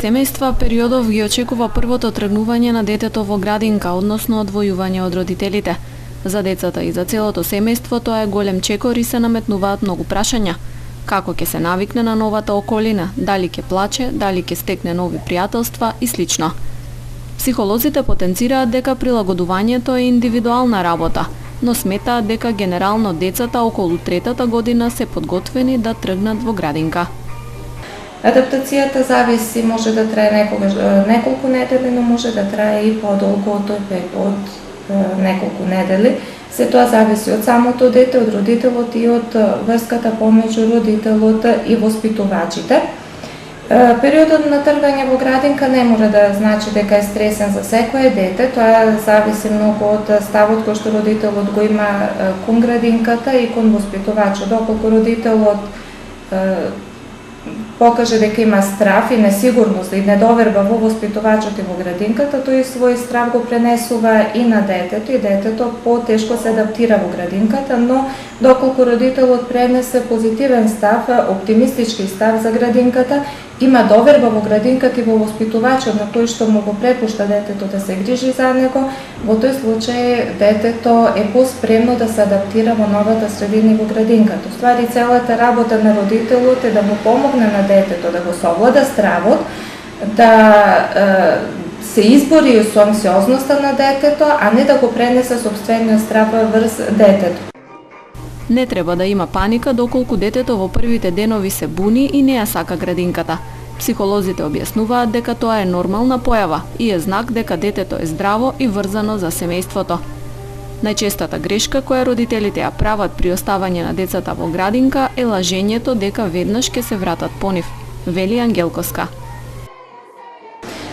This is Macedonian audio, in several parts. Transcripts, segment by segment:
семејства периодов ги очекува првото тргнување на детето во градинка, односно одвојување од родителите. За децата и за целото семејство тоа е голем чекор и се наметнуваат многу прашања. Како ќе се навикне на новата околина, дали ќе плаче, дали ќе стекне нови пријателства и слично. Психолозите потенцираат дека прилагодувањето е индивидуална работа, но сметаат дека генерално децата околу третата година се подготвени да тргнат во градинка. Адаптацијата зависи, може да трае неколку недели, но може да трае и подолго од неколку недели. Се тоа зависи од самото дете, од родителот и од врската помеѓу родителот и воспитувачите. Периодот на тргање во градинка не мора да значи дека е стресен за секое дете, тоа зависи многу од ставот кој што родителот го има кон градинката и кон воспитувачот. Доколку родителот покаже дека има страв и несигурност и недоверба во воспитувачот и во градинката, тој свој страв го пренесува и на детето и детето потешко се адаптира во градинката, но доколку родителот пренесе позитивен став, оптимистички став за градинката, има доверба во градинката и во воспитувачот на тој што му го препушта детето да се грижи за него, во тој случај детето е поспремно да се адаптира во новата средина во градинката. Ствари целата работа на родителот е да му помогне на детето да го совлада стравот, да се избори со анксиозноста на детето, а не да го пренесе сопствениот страв врз детето. Не треба да има паника доколку детето во првите денови се буни и не ја сака градинката. Психолозите објаснуваат дека тоа е нормална појава и е знак дека детето е здраво и врзано за семејството. Најчестата грешка која родителите ја прават при оставање на децата во градинка е лажењето дека веднаш ќе се вратат по нив, вели Ангелковска.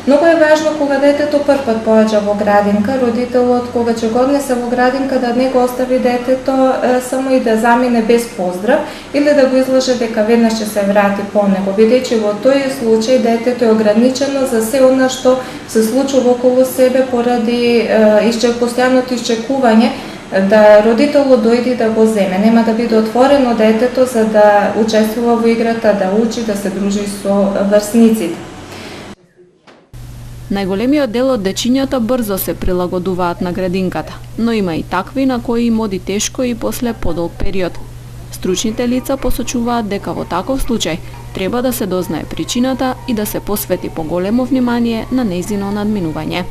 Многу е важно кога детето првпат поаѓа во градинка, родителот кога ќе го однесе во градинка да не го остави детето само и да замине без поздрав или да го излаже дека веднаш ќе се врати по него, бидејќи во тој случај детето е ограничено за се она што се случува околу себе поради постојаното исчекување да родителот дојде да го земе. Нема да биде отворено детето за да учествува во играта, да учи, да се дружи со врсниците. Најголемиот дел од дечињата брзо се прилагодуваат на градинката, но има и такви на кои им оди тешко и после подолг период. Стручните лица посочуваат дека во таков случај треба да се дознае причината и да се посвети поголемо внимание на нејзино надминување.